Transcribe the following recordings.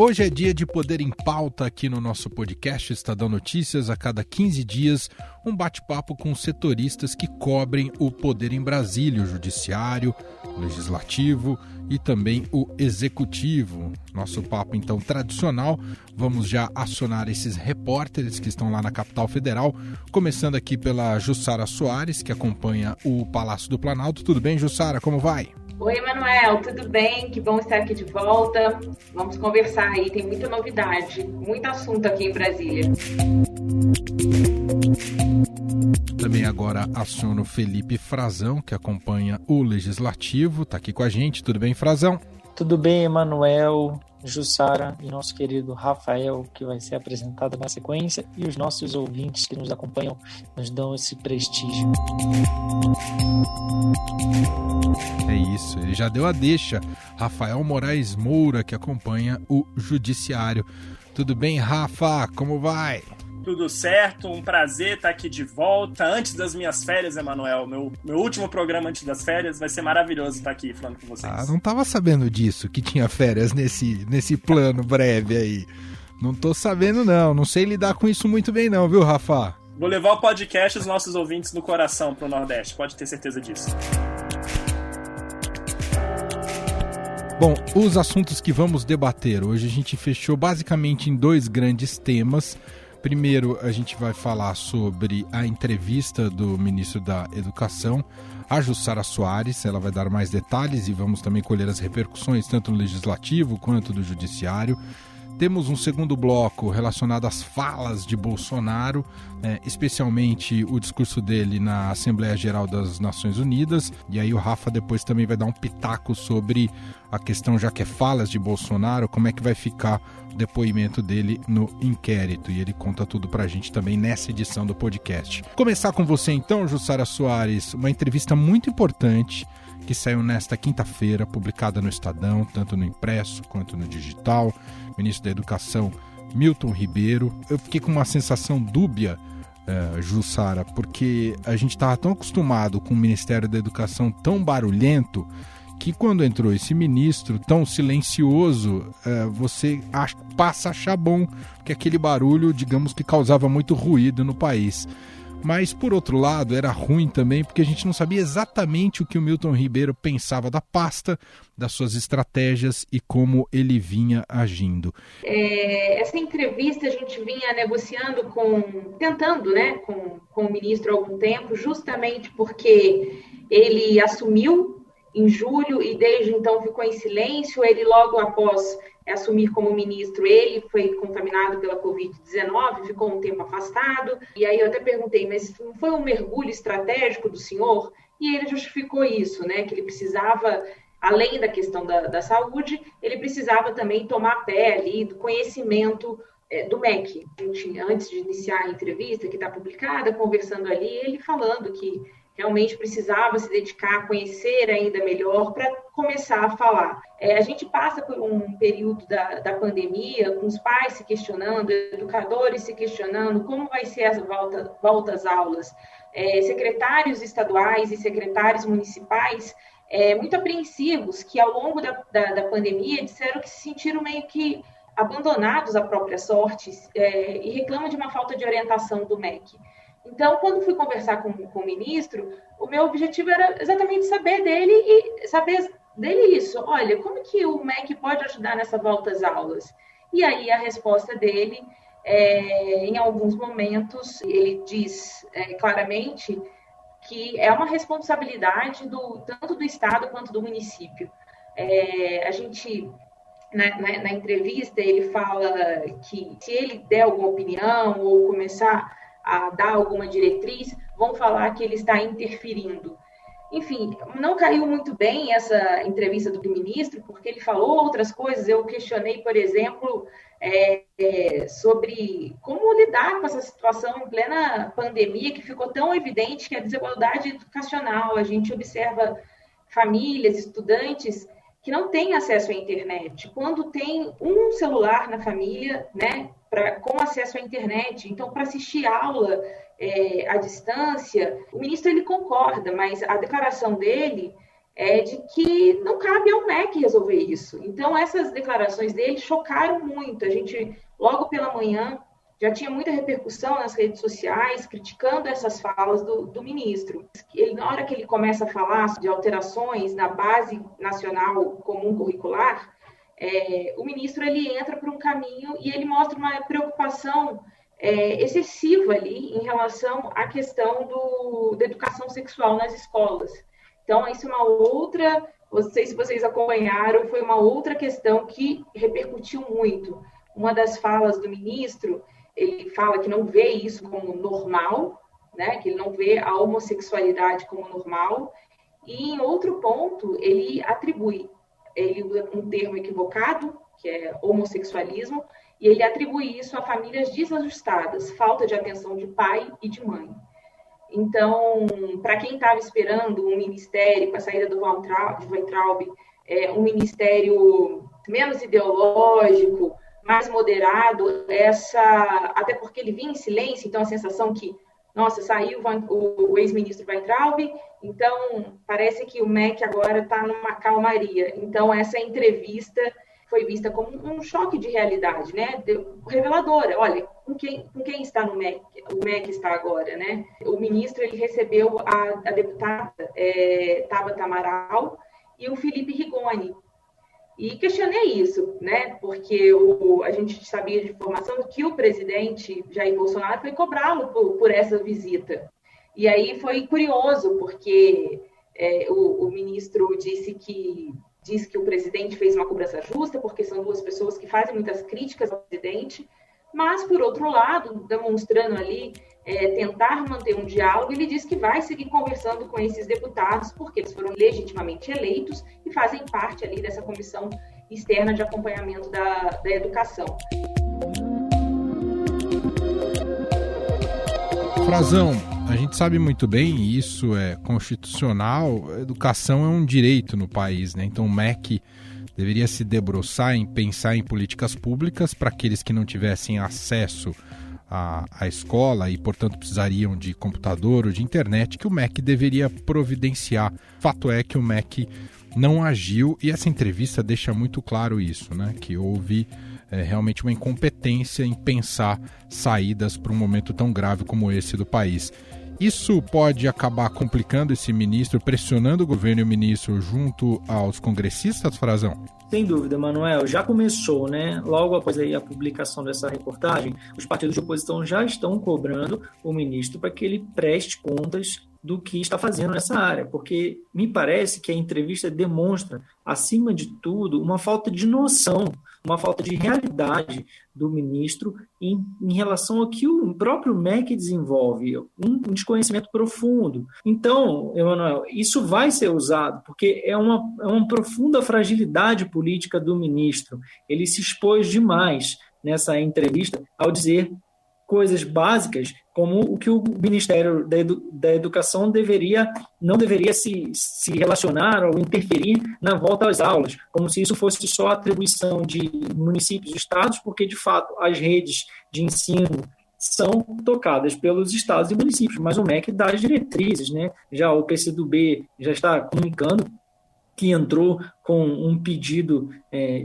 Hoje é dia de Poder em Pauta aqui no nosso podcast Estadão Notícias. A cada 15 dias, um bate-papo com setoristas que cobrem o poder em Brasília, o judiciário, o legislativo e também o executivo. Nosso papo, então, tradicional. Vamos já acionar esses repórteres que estão lá na capital federal, começando aqui pela Jussara Soares, que acompanha o Palácio do Planalto. Tudo bem, Jussara? Como vai? Oi, Emanuel, tudo bem? Que bom estar aqui de volta. Vamos conversar aí, tem muita novidade, muito assunto aqui em Brasília. Também agora aciono Felipe Frazão, que acompanha o Legislativo. Está aqui com a gente. Tudo bem, Frazão? Tudo bem, Emanuel, Jussara e nosso querido Rafael, que vai ser apresentado na sequência, e os nossos ouvintes que nos acompanham nos dão esse prestígio. É isso, ele já deu a deixa. Rafael Moraes Moura, que acompanha o Judiciário. Tudo bem, Rafa? Como vai? Tudo certo, um prazer estar aqui de volta. Antes das minhas férias, Emanuel, meu último programa antes das férias, vai ser maravilhoso estar aqui falando com vocês. Ah, não estava sabendo disso, que tinha férias nesse plano breve aí. Não tô sabendo não sei lidar com isso muito bem não, viu, Rafa? Vou levar o podcast e os nossos ouvintes no coração pro Nordeste, pode ter certeza disso. Bom, os assuntos que vamos debater hoje a gente fechou basicamente em dois grandes temas. Primeiro, a gente vai falar sobre a entrevista do ministro da Educação, a Jussara Soares. Ela vai dar mais detalhes e vamos também colher as repercussões tanto no Legislativo quanto do Judiciário. Temos um segundo bloco relacionado às falas de Bolsonaro, especialmente o discurso dele na Assembleia Geral das Nações Unidas. E aí o Rafa depois também vai dar um pitaco sobre a questão, já que é falas de Bolsonaro, como é que vai ficar o depoimento dele no inquérito. E ele conta tudo pra gente também nessa edição do podcast. Começar com você então, Jussara Soares, uma entrevista muito importante que saiu nesta quinta-feira, publicada no Estadão, tanto no impresso quanto no digital. Ministro da Educação, Milton Ribeiro. Eu fiquei com uma sensação dúbia, Jussara, porque a gente estava tão acostumado com o Ministério da Educação tão barulhento, que quando entrou esse ministro tão silencioso, você passa a achar bom, porque aquele barulho, digamos que causava muito ruído no país. Mas, por outro lado, era ruim também, porque a gente não sabia exatamente o que o Milton Ribeiro pensava da pasta, das suas estratégias e como ele vinha agindo. Essa entrevista a gente vinha negociando tentando com o ministro há algum tempo, justamente porque ele assumiu em julho e desde então ficou em silêncio. Ele logo após assumir como ministro, ele foi contaminado pela Covid-19, ficou um tempo afastado, e aí eu até perguntei, mas não foi um mergulho estratégico do senhor? E ele justificou isso, que ele precisava, além da questão da saúde, ele precisava também tomar pé ali do conhecimento do MEC. Antes de iniciar a entrevista, que está publicada, conversando ali, ele falando que realmente precisava se dedicar a conhecer ainda melhor para começar a falar. A gente passa por um período da pandemia, com os pais se questionando, educadores se questionando como vai ser as volta às aulas. Secretários estaduais e secretários municipais muito apreensivos, que ao longo da pandemia disseram que se sentiram meio que abandonados à própria sorte e reclamam de uma falta de orientação do MEC. Então, quando fui conversar com o ministro, o meu objetivo era exatamente saber dele isso. Olha, como que o MEC pode ajudar nessa volta às aulas? E aí a resposta dele, em alguns momentos, ele diz claramente que é uma responsabilidade tanto do Estado quanto do município. A gente, na entrevista, ele fala que se ele der alguma opinião ou começar a dar alguma diretriz, vão falar que ele está interferindo. Enfim, não caiu muito bem essa entrevista do ministro, porque ele falou outras coisas. Eu questionei, por exemplo, sobre como lidar com essa situação em plena pandemia, que ficou tão evidente que a desigualdade educacional, a gente observa famílias, estudantes que não têm acesso à internet. Quando tem um celular na família, com acesso à internet, então para assistir aula à distância, o ministro ele concorda, mas a declaração dele de que não cabe ao MEC resolver isso. Então, essas declarações dele chocaram muito. A gente, logo pela manhã, já tinha muita repercussão nas redes sociais, criticando essas falas do ministro. Na hora que ele começa a falar de alterações na Base Nacional Comum Curricular, o ministro ele entra por um caminho e ele mostra uma preocupação excessiva ali em relação à questão da educação sexual nas escolas. Então, isso é uma outra, não sei se vocês acompanharam, foi uma outra questão que repercutiu muito. Uma das falas do ministro, ele fala que não vê isso como normal, né? Que ele não vê a homossexualidade como normal. E, em outro ponto, ele atribui um termo equivocado, que é homossexualismo, e ele atribui isso a famílias desajustadas, falta de atenção de pai e de mãe. Então, para quem estava esperando um ministério, com a saída do Weintraub, um ministério menos ideológico, mais moderado, até porque ele vinha em silêncio, então a sensação que, nossa, saiu o ex-ministro Weintraub, então parece que o MEC agora está numa calmaria. Então, essa entrevista foi vista como um choque de realidade, né? Reveladora. Olha, com quem está no MEC? O MEC está agora, né? O ministro ele recebeu a deputada Tabata Amaral e o Felipe Rigoni. E questionei isso, né? Porque a gente sabia de informação que o presidente Jair Bolsonaro foi cobrá-lo por essa visita. E aí foi curioso, porque o ministro disse que o presidente fez uma cobrança justa, porque são duas pessoas que fazem muitas críticas ao presidente, mas, por outro lado, demonstrando ali tentar manter um diálogo, ele diz que vai seguir conversando com esses deputados, porque eles foram legitimamente eleitos e fazem parte ali dessa comissão externa de acompanhamento da educação. Frazão, a gente sabe muito bem, e isso é constitucional, a educação é um direito no país, né? Então o MEC deveria se debruçar em pensar em políticas públicas para aqueles que não tivessem acesso à escola e, portanto, precisariam de computador ou de internet, que o MEC deveria providenciar. Fato é que o MEC não agiu e essa entrevista deixa muito claro isso, né? Que houve realmente uma incompetência em pensar saídas para um momento tão grave como esse do país. Isso pode acabar complicando esse ministro, pressionando o governo e o ministro junto aos congressistas, Frazão? Sem dúvida, Manuel. Já começou, né? Logo após aí a publicação dessa reportagem, os partidos de oposição já estão cobrando o ministro para que ele preste contas do que está fazendo nessa área, porque me parece que a entrevista demonstra, acima de tudo, uma falta de noção, uma falta de realidade do ministro em relação ao que o próprio MEC desenvolve, um desconhecimento profundo. Então, Emanuel, isso vai ser usado, porque é uma profunda fragilidade política do ministro. Ele se expôs demais nessa entrevista ao dizer coisas básicas como o que o Ministério da Educação não deveria se relacionar ou interferir na volta às aulas, como se isso fosse só atribuição de municípios e estados, porque, de fato, as redes de ensino são tocadas pelos estados e municípios, mas o MEC dá as diretrizes, né? Já o PCdoB já está comunicando que entrou com um pedido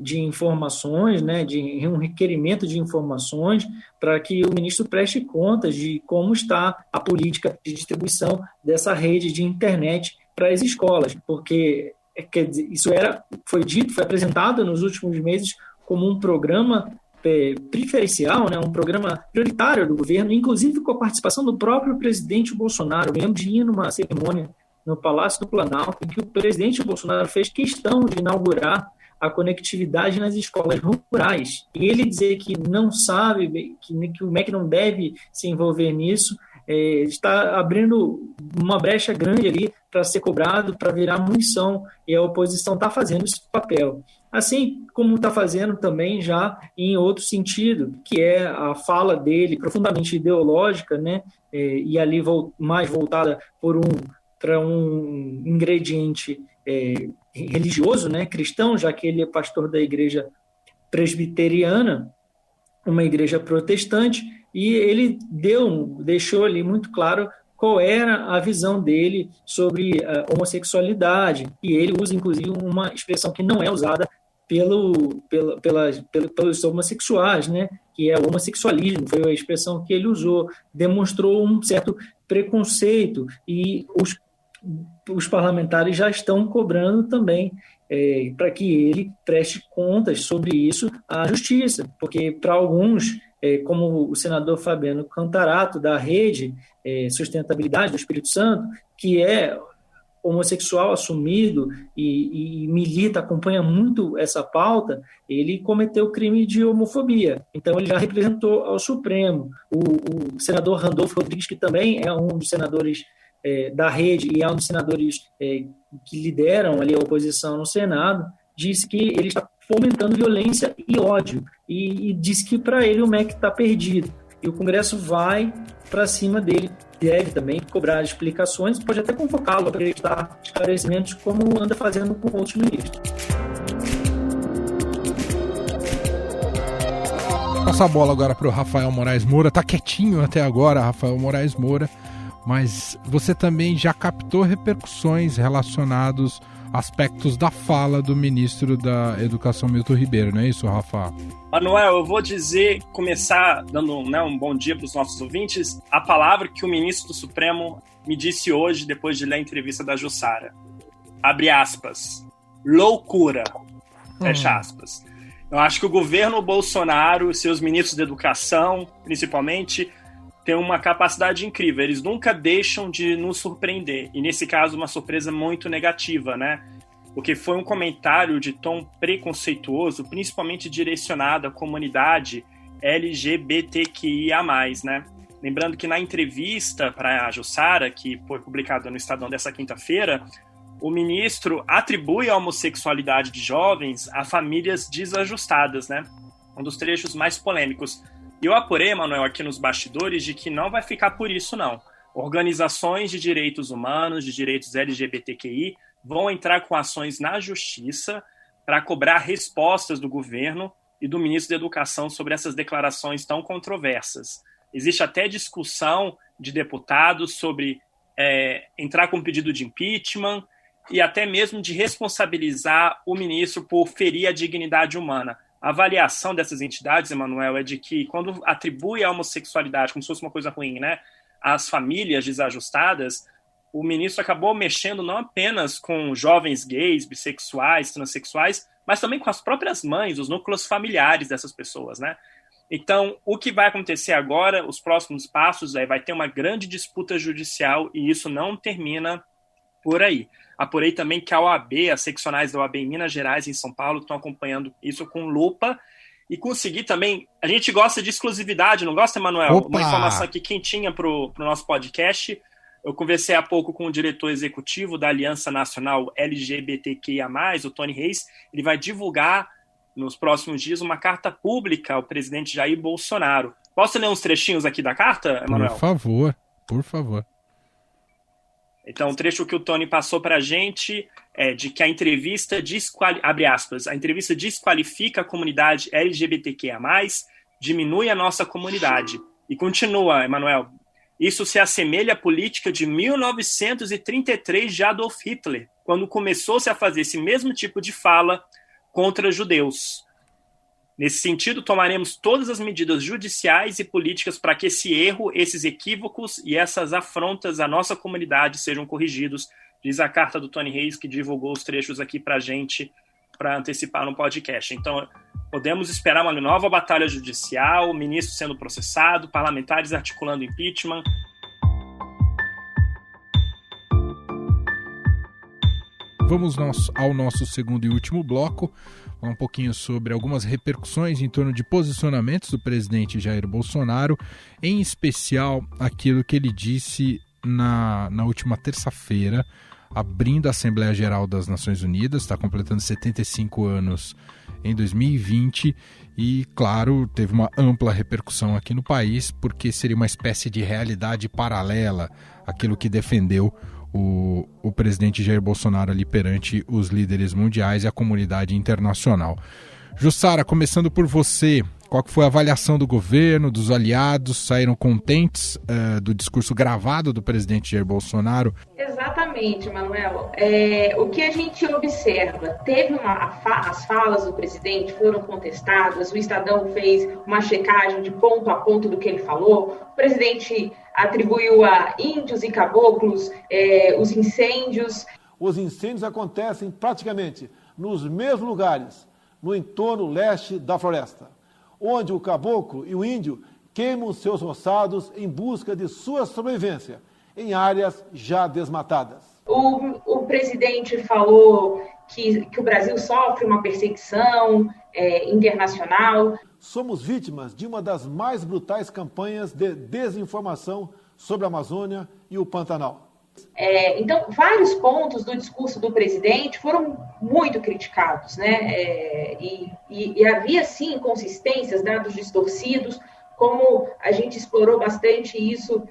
de informações, né, de um requerimento de informações para que o ministro preste contas de como está a política de distribuição dessa rede de internet para as escolas, porque isso foi apresentado nos últimos meses como um programa preferencial, né, um programa prioritário do governo, inclusive com a participação do próprio presidente Bolsonaro. Eu lembro de ir numa cerimônia no Palácio do Planalto, em que o presidente Bolsonaro fez questão de inaugurar a conectividade nas escolas rurais. E ele dizer que não sabe, que o MEC não deve se envolver nisso, está abrindo uma brecha grande ali para ser cobrado, para virar munição, e a oposição está fazendo esse papel. Assim como está fazendo também já em outro sentido, que é a fala dele profundamente ideológica, né, e ali mais voltada para um ingrediente religioso, né, cristão, já que ele é pastor da igreja presbiteriana, uma igreja protestante, e ele deixou ali muito claro qual era a visão dele sobre a homossexualidade, e ele usa, inclusive, uma expressão que não é usada pelos homossexuais, né? Que é o homossexualismo, foi a expressão que ele usou, demonstrou um certo preconceito, e os parlamentares já estão cobrando também para que ele preste contas sobre isso à justiça, porque para alguns, como o senador Fabiano Cantarato, da Rede Sustentabilidade do Espírito Santo, que é homossexual assumido e milita, acompanha muito essa pauta, ele cometeu crime de homofobia. Então, ele já representou ao Supremo. O senador Randolfo Rodrigues, que também é um dos senadores da Rede e é um dos senadores que lideram ali a oposição no Senado, disse que ele está fomentando violência e ódio, e disse que para ele o MEC está perdido. E o Congresso vai para cima dele, deve também cobrar explicações, pode até convocá-lo para prestar esclarecimentos, como anda fazendo com outros ministros. Passa a bola agora para o Rafael Moraes Moura. Tá quietinho até agora, Rafael Moraes Moura, mas você também já captou repercussões relacionadas a aspectos da fala do ministro da Educação, Milton Ribeiro, não é isso, Rafa? Manuel, eu vou começar dando um bom dia para os nossos ouvintes, a palavra que o ministro do Supremo me disse hoje, depois de ler a entrevista da Jussara. Abre aspas. Loucura. Fecha aspas. Eu acho que o governo Bolsonaro, seus ministros da Educação, principalmente, têm uma capacidade incrível. Eles nunca deixam de nos surpreender. E, nesse caso, uma surpresa muito negativa, né? Porque foi um comentário de tom preconceituoso, principalmente direcionado à comunidade LGBTQIA+, né? Lembrando que na entrevista para a Jussara, que foi publicada no Estadão dessa quinta-feira, o ministro atribui a homossexualidade de jovens a famílias desajustadas, né? Um dos trechos mais polêmicos. E eu apurei, Manuel, aqui nos bastidores, de que não vai ficar por isso, não. Organizações de direitos humanos, de direitos LGBTQI, vão entrar com ações na justiça para cobrar respostas do governo e do ministro da Educação sobre essas declarações tão controversas. Existe até discussão de deputados sobre entrar com pedido de impeachment e até mesmo de responsabilizar o ministro por ferir a dignidade humana. A avaliação dessas entidades, Emanuel, é de que quando atribui a homossexualidade como se fosse uma coisa ruim, né, às famílias desajustadas, o ministro acabou mexendo não apenas com jovens gays, bissexuais, transexuais, mas também com as próprias mães, os núcleos familiares dessas pessoas, né? Então, o que vai acontecer agora, os próximos passos, vai ter uma grande disputa judicial e isso não termina por aí. Apurei também que a OAB, as seccionais da OAB em Minas Gerais e em São Paulo estão acompanhando isso com lupa e consegui também... A gente gosta de exclusividade, não gosta, Emanuel? Opa! Uma informação aqui quentinha para o nosso podcast. Eu conversei há pouco com o diretor executivo da Aliança Nacional LGBTQIA+, o Tony Reis. Ele vai divulgar nos próximos dias uma carta pública ao presidente Jair Bolsonaro. Posso ler uns trechinhos aqui da carta, Emanuel? Por favor. Então, o trecho que o Tony passou para a gente é de que a entrevista abre aspas, a entrevista desqualifica a comunidade LGBTQIA+, diminui a nossa comunidade. E continua, Emanuel, isso se assemelha à política de 1933 de Adolf Hitler, quando começou-se a fazer esse mesmo tipo de fala contra judeus. Nesse sentido, tomaremos todas as medidas judiciais e políticas para que esse erro, esses equívocos e essas afrontas à nossa comunidade sejam corrigidos, diz a carta do Tony Reis, que divulgou os trechos aqui para a gente, para antecipar no podcast. Então, podemos esperar uma nova batalha judicial, ministro sendo processado, parlamentares articulando impeachment. Vamos ao nosso segundo e último bloco, falar um pouquinho sobre algumas repercussões em torno de posicionamentos do presidente Jair Bolsonaro, em especial aquilo que ele disse na última terça-feira, abrindo a Assembleia Geral das Nações Unidas, está completando 75 anos em 2020 e, claro, teve uma ampla repercussão aqui no país, porque seria uma espécie de realidade paralela àquilo que defendeu o presidente Jair Bolsonaro ali perante os líderes mundiais e a comunidade internacional. Jussara, começando por você, Qual que foi a avaliação do governo, dos aliados? Saíram contentes do discurso gravado do presidente Jair Bolsonaro? Exatamente, Manuel. O que a gente observa, as falas do presidente foram contestadas, o Estadão fez uma checagem de ponto a ponto do que ele falou, o presidente atribuiu a índios e caboclos os incêndios. Os incêndios acontecem praticamente nos mesmos lugares, no entorno leste da floresta, onde o caboclo e o índio queimam seus roçados em busca de sua sobrevivência, em áreas já desmatadas. O presidente falou que o Brasil sofre uma perseguição internacional. Somos vítimas de uma das mais brutais campanhas de desinformação sobre a Amazônia e o Pantanal. Então, vários pontos do discurso do presidente foram muito criticados, né? E havia, sim, inconsistências, dados distorcidos, como a gente explorou bastante isso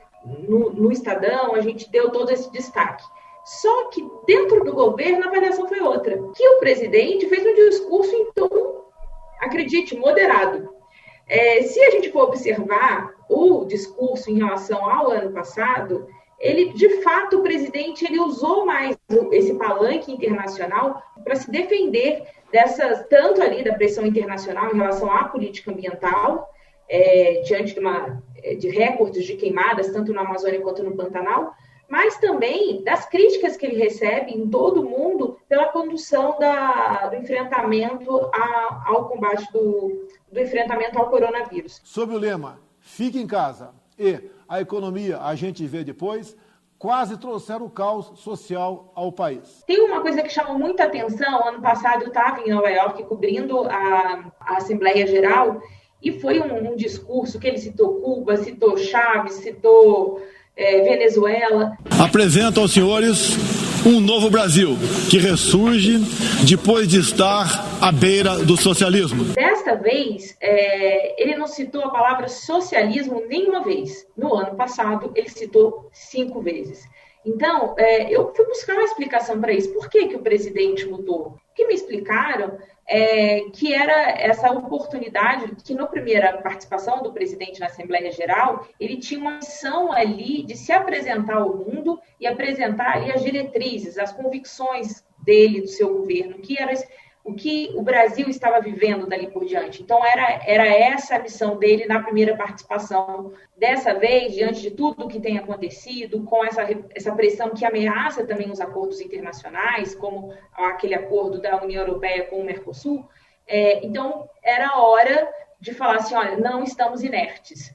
no Estadão, a gente deu todo esse destaque. Só que dentro do governo a avaliação foi outra, que o presidente fez um discurso em tom, acredite, moderado. Se a gente for observar o discurso em relação ao ano passado, de fato, o presidente ele usou mais esse palanque internacional para se defender tanto ali da pressão internacional em relação à política ambiental, diante de recordes de queimadas, tanto na Amazônia quanto no Pantanal, mas também das críticas que ele recebe em todo o mundo pela condução do enfrentamento ao combate do enfrentamento ao coronavírus. Sob o lema "Fique em casa" e "A economia a gente vê depois", quase trouxeram o caos social ao país. Tem uma coisa que chama muita atenção. Ano passado eu estava em Nova York cobrindo a Assembleia Geral e foi um discurso que ele citou Cuba, citou Chávez, citou Venezuela. Apresento aos senhores um novo Brasil que ressurge depois de estar à beira do socialismo. Desta vez, ele não citou a palavra socialismo nenhuma vez. No ano passado, ele citou 5 vezes. Então, eu fui buscar uma explicação para isso. Por que o presidente mudou? O que me explicaram que era essa oportunidade que, na primeira participação do presidente na Assembleia Geral, ele tinha uma missão ali de se apresentar ao mundo e apresentar ali as diretrizes, as convicções dele, do seu governo, o que o Brasil estava vivendo dali por diante. Então, era essa a missão dele na primeira participação. Dessa vez, diante de tudo o que tem acontecido, com essa pressão que ameaça também os acordos internacionais, como aquele acordo da União Europeia com o Mercosul, então, era hora de falar assim, olha, não estamos inertes.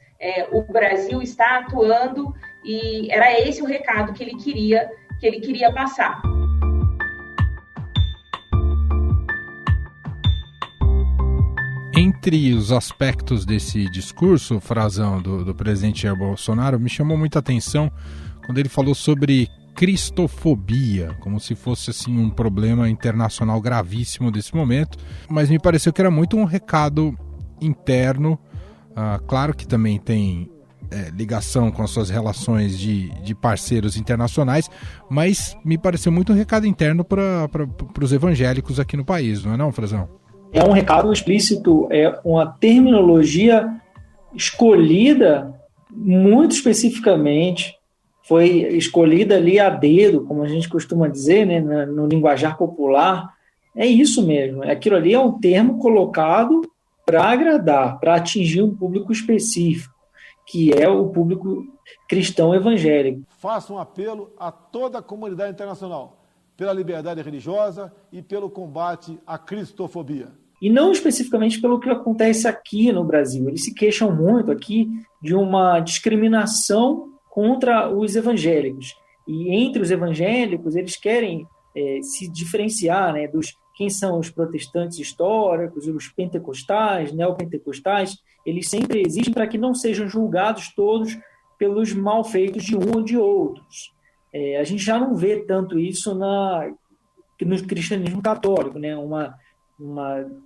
O Brasil está atuando e era esse o recado que ele queria passar. Entre os aspectos desse discurso, Frazão, do presidente Jair Bolsonaro, me chamou muita atenção quando ele falou sobre cristofobia, como se fosse assim, um problema internacional gravíssimo desse momento, mas me pareceu que era muito um recado interno, claro que também tem ligação com as suas relações de parceiros internacionais, mas me pareceu muito um recado interno para os evangélicos aqui no país, não é não, Frazão? É um recado explícito, é uma terminologia escolhida muito especificamente, foi escolhida ali a dedo, como a gente costuma dizer, né, no linguajar popular. É isso mesmo, aquilo ali é um termo colocado para agradar, para atingir um público específico, que é o público cristão evangélico. Faço um apelo a toda a comunidade internacional pela liberdade religiosa e pelo combate à cristofobia. E não especificamente pelo que acontece aqui no Brasil. Eles se queixam muito aqui de uma discriminação contra os evangélicos. E entre os evangélicos, eles querem se diferenciar, né, quem são os protestantes históricos, os pentecostais, neopentecostais. Eles sempre existem para que não sejam julgados todos pelos malfeitos de um ou de outros. A gente já não vê tanto isso no cristianismo católico, né? Uma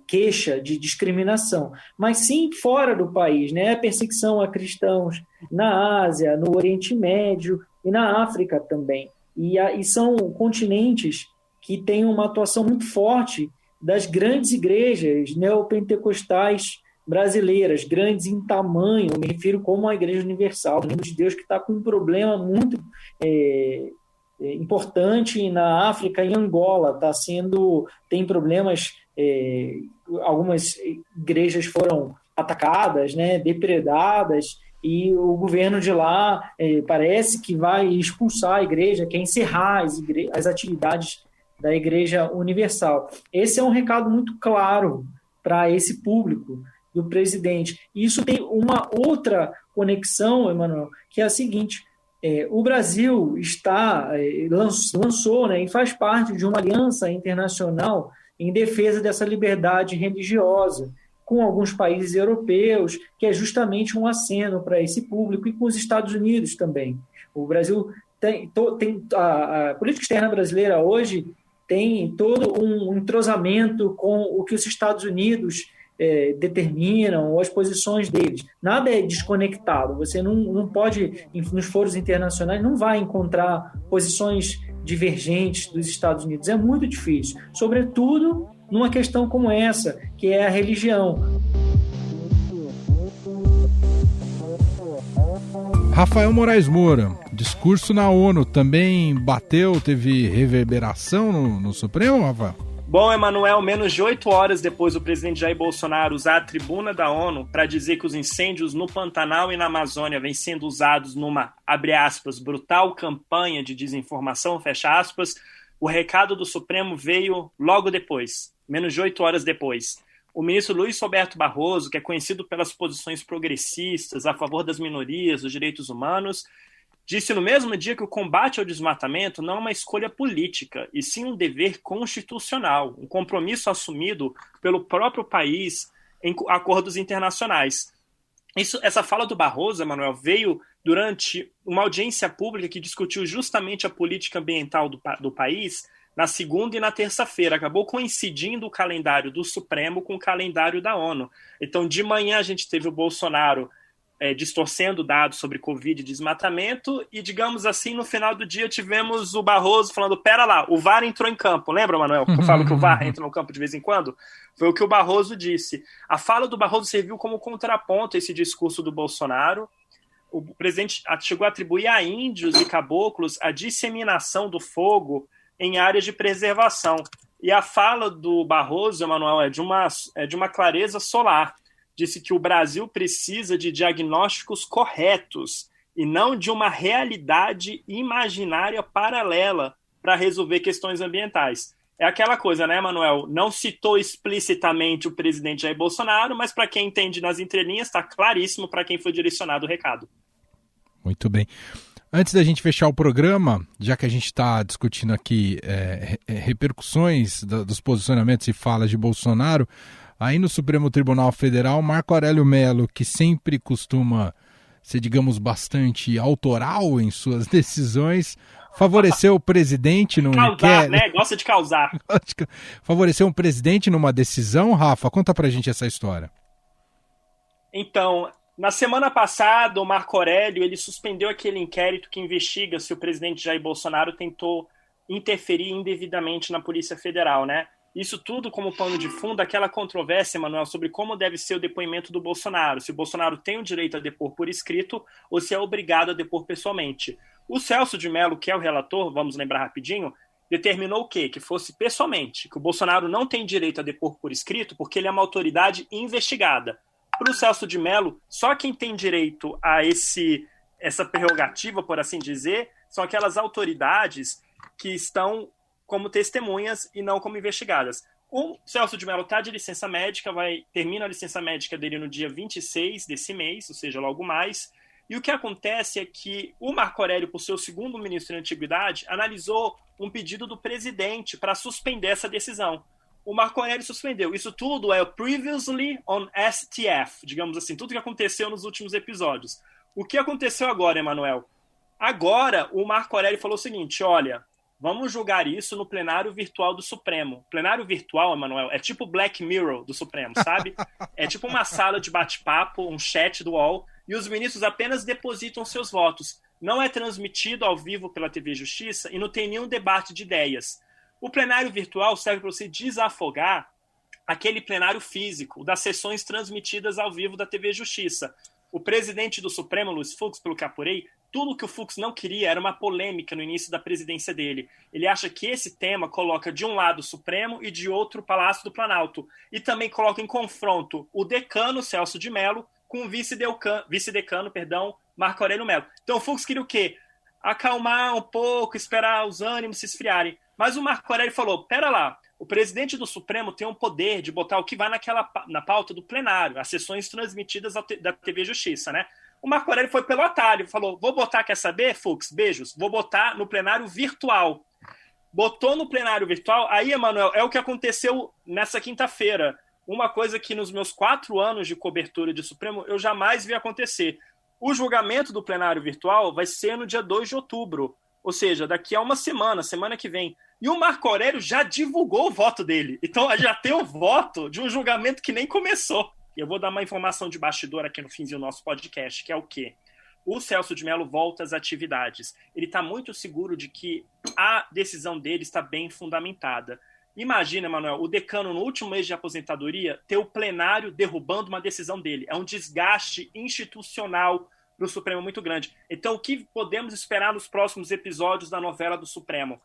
queixa de discriminação, mas sim fora do país, né? Perseguição a cristãos na Ásia, no Oriente Médio e na África também. E são continentes que têm uma atuação muito forte das grandes igrejas neopentecostais brasileiras, grandes em tamanho, me refiro como a Igreja Universal, o Reino de Deus, que está com um problema muito importante na África e Angola, tem problemas, algumas igrejas foram atacadas, né, depredadas, e o governo de lá parece que vai expulsar a igreja, quer encerrar as atividades da Igreja Universal. Esse é um recado muito claro para esse público do presidente. E isso tem uma outra conexão, Emanuel, que é a seguinte: o Brasil lançou, né, e faz parte de uma aliança internacional em defesa dessa liberdade religiosa, com alguns países europeus, que é justamente um aceno para esse público, e com os Estados Unidos também. O Brasil a política externa brasileira hoje tem todo um entrosamento com o que os Estados Unidos determinam, ou as posições deles. Nada é desconectado. Você não pode, nos foros internacionais, não vai encontrar posições divergentes dos Estados Unidos. É muito difícil, sobretudo numa questão como essa, que é a religião. Rafael Moraes Moura, discurso na ONU também teve reverberação no Supremo, Rafael? Bom, Emanuel, menos de 8 horas depois do presidente Jair Bolsonaro usar a tribuna da ONU para dizer que os incêndios no Pantanal e na Amazônia vêm sendo usados numa, abre aspas, brutal campanha de desinformação, fecha aspas, o recado do Supremo veio logo depois, menos de 8 horas depois. O ministro Luiz Roberto Barroso, que é conhecido pelas posições progressistas a favor das minorias, dos direitos humanos, disse no mesmo dia que o combate ao desmatamento não é uma escolha política, e sim um dever constitucional, um compromisso assumido pelo próprio país em acordos internacionais. Essa fala do Barroso, Emanuel, veio durante uma audiência pública que discutiu justamente a política ambiental do país na segunda e na terça-feira. Acabou coincidindo o calendário do Supremo com o calendário da ONU. Então, de manhã a gente teve o Bolsonaro distorcendo dados sobre Covid e desmatamento, e, digamos assim, no final do dia tivemos o Barroso falando, pera lá, o VAR entrou em campo. Lembra, Manuel, que eu falo que o VAR entra no campo de vez em quando? Foi o que o Barroso disse. A fala do Barroso serviu como contraponto a esse discurso do Bolsonaro. O presidente chegou a atribuir a índios e caboclos a disseminação do fogo em áreas de preservação. E a fala do Barroso, Emanuel, é de uma clareza solar. Disse que o Brasil precisa de diagnósticos corretos e não de uma realidade imaginária paralela para resolver questões ambientais. É aquela coisa, né, Manuel? Não citou explicitamente o presidente Jair Bolsonaro, mas para quem entende nas entrelinhas, está claríssimo para quem foi direcionado o recado. Muito bem. Antes da gente fechar o programa, já que a gente está discutindo aqui repercussões dos posicionamentos e falas de Bolsonaro, aí no Supremo Tribunal Federal, Marco Aurélio Mello, que sempre costuma ser, digamos, bastante autoral em suas decisões, favoreceu o presidente num inquérito, né? Gosta de causar. Favoreceu um presidente numa decisão, Rafa? Conta pra gente essa história. Então, na semana passada, o Marco Aurélio ele suspendeu aquele inquérito que investiga se o presidente Jair Bolsonaro tentou interferir indevidamente na Polícia Federal, né? Isso tudo como pano de fundo, aquela controvérsia, Manuel, sobre como deve ser o depoimento do Bolsonaro, se o Bolsonaro tem o direito a depor por escrito ou se é obrigado a depor pessoalmente. O Celso de Mello, que é o relator, vamos lembrar rapidinho, determinou o quê? Que fosse pessoalmente, que o Bolsonaro não tem direito a depor por escrito porque ele é uma autoridade investigada. Para o Celso de Mello, só quem tem direito a essa prerrogativa, por assim dizer, são aquelas autoridades que estão como testemunhas e não como investigadas. O Celso de Mello está de licença médica, termina a licença médica dele no dia 26 desse mês, ou seja, logo mais. E o que acontece é que o Marco Aurélio, por ser o segundo ministro da Antiguidade, analisou um pedido do presidente para suspender essa decisão. O Marco Aurélio suspendeu. Isso tudo é o previously on STF, digamos assim, tudo que aconteceu nos últimos episódios. O que aconteceu agora, Emanuel? Agora, o Marco Aurélio falou o seguinte, olha, vamos julgar isso no plenário virtual do Supremo. Plenário virtual, Emanuel, é tipo Black Mirror do Supremo, sabe? É tipo uma sala de bate-papo, um chat do UOL, e os ministros apenas depositam seus votos. Não é transmitido ao vivo pela TV Justiça e não tem nenhum debate de ideias. O plenário virtual serve para você desafogar aquele plenário físico das sessões transmitidas ao vivo da TV Justiça. O presidente do Supremo, Luiz Fux, pelo que apurei, tudo que o Fux não queria era uma polêmica no início da presidência dele. Ele acha que esse tema coloca de um lado o Supremo e de outro o Palácio do Planalto. E também coloca em confronto o decano, Celso de Mello, com o vice-decano, Marco Aurélio Mello. Então o Fux queria o quê? Acalmar um pouco, esperar os ânimos se esfriarem. Mas o Marco Aurélio falou, pera lá, o presidente do Supremo tem um poder de botar o que vai na pauta do plenário, as sessões transmitidas da TV Justiça, né? O Marco Aurélio foi pelo atalho, falou, vou botar, quer saber, Fux? Beijos, vou botar no plenário virtual. Botou no plenário virtual, aí, Emanuel, é o que aconteceu nessa quinta-feira. Uma coisa que nos meus 4 anos de cobertura de Supremo eu jamais vi acontecer. O julgamento do plenário virtual vai ser no dia 2 de outubro, ou seja, daqui a uma semana que vem. E o Marco Aurélio já divulgou o voto dele. Então já tem o voto de um julgamento que nem começou. E eu vou dar uma informação de bastidor aqui no finzinho do nosso podcast, que é o quê? O Celso de Mello volta às atividades. Ele está muito seguro de que a decisão dele está bem fundamentada. Imagina, Manuel, o decano no último mês de aposentadoria ter o plenário derrubando uma decisão dele. É um desgaste institucional para o Supremo muito grande. Então, o que podemos esperar nos próximos episódios da novela do Supremo?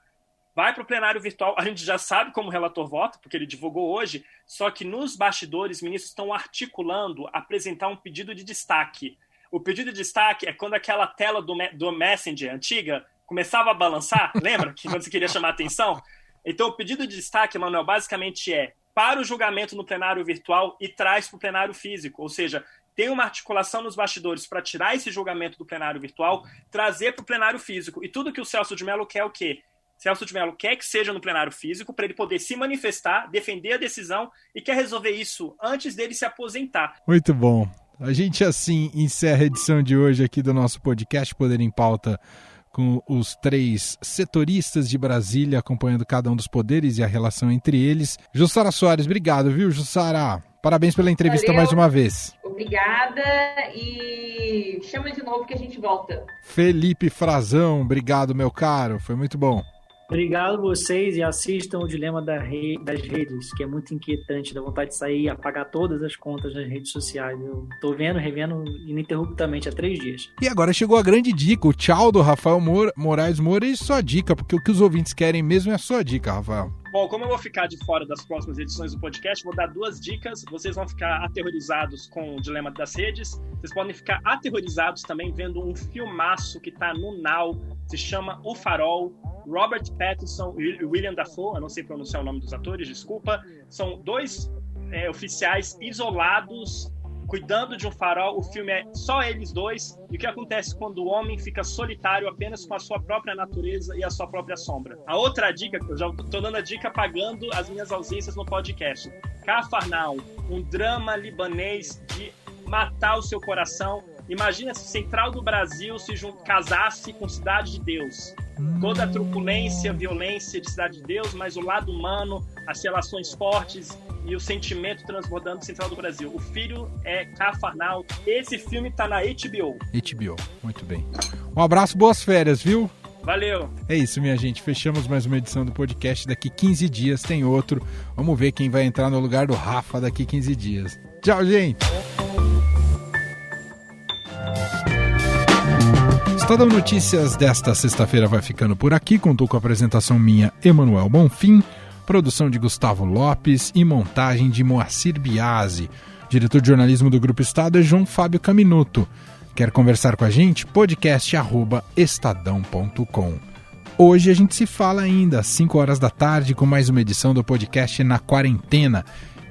Vai para o plenário virtual, a gente já sabe como o relator vota, porque ele divulgou hoje, só que nos bastidores, ministros estão articulando apresentar um pedido de destaque. O pedido de destaque é quando aquela tela do Messenger antiga começava a balançar, lembra? Que quando você queria chamar a atenção? Então, o pedido de destaque, Manuel, basicamente é para o julgamento no plenário virtual e traz para o plenário físico, ou seja, tem uma articulação nos bastidores para tirar esse julgamento do plenário virtual, trazer para o plenário físico. E tudo que o Celso de Mello quer é o quê? Celso de Mello quer que seja no plenário físico para ele poder se manifestar, defender a decisão e quer resolver isso antes dele se aposentar. Muito bom. A gente assim encerra a edição de hoje aqui do nosso podcast Poder em Pauta com os 3 setoristas de Brasília acompanhando cada um dos poderes e a relação entre eles. Jussara Soares, obrigado, viu, Jussara? Parabéns pela entrevista. Valeu. Mais uma vez. Obrigada e chama de novo que a gente volta. Felipe Frazão, obrigado, meu caro, foi muito bom. Obrigado a vocês e assistam o Dilema das Redes, que é muito inquietante, dá vontade de sair e apagar todas as contas nas redes sociais. Eu tô revendo ininterruptamente há 3 dias. E agora chegou a grande dica, o tchau do Rafael Moraes Moura e sua dica, porque o que os ouvintes querem mesmo é a sua dica, Rafael. Bom, como eu vou ficar de fora das próximas edições do podcast, vou dar 2 dicas. Vocês vão ficar aterrorizados com o Dilema das Redes. Vocês podem ficar aterrorizados também vendo um filmaço que está no Now. Se chama O Farol. Robert Pattinson e William Dafoe, eu não sei pronunciar o nome dos atores, desculpa. São 2 oficiais isolados, cuidando de um farol. O filme é só eles 2. E o que acontece quando o homem fica solitário apenas com a sua própria natureza e a sua própria sombra? A outra dica, eu já estou dando a dica pagando as minhas ausências no podcast. Cafarnaum, um drama libanês de matar o seu coração. Imagina se Central do Brasil se casasse com Cidade de Deus. Toda a truculência, violência de Cidade de Deus, mas o lado humano, as relações fortes e o sentimento transbordando de Central do Brasil. O filho é Cafarnaum. Esse filme está na HBO. HBO, muito bem. Um abraço, boas férias, viu? Valeu. É isso, minha gente. Fechamos mais uma edição do podcast. Daqui 15 dias tem outro. Vamos ver quem vai entrar no lugar do Rafa daqui 15 dias. Tchau, gente. Estadão Notícias desta sexta-feira vai ficando por aqui. Contou com a apresentação minha, Emanuel Bonfim, produção de Gustavo Lopes e montagem de Moacir Biasi. Diretor de jornalismo do Grupo Estado é João Fábio Caminuto. Quer conversar com a gente? podcast@estadão.com. Hoje a gente se fala ainda às 5 horas da tarde com mais uma edição do podcast Na Quarentena.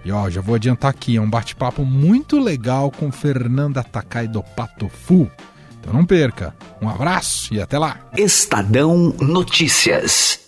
E ó, já vou adiantar aqui, é um bate-papo muito legal com Fernanda Takai do Patofu. Então não perca. Um abraço e até lá. Estadão Notícias.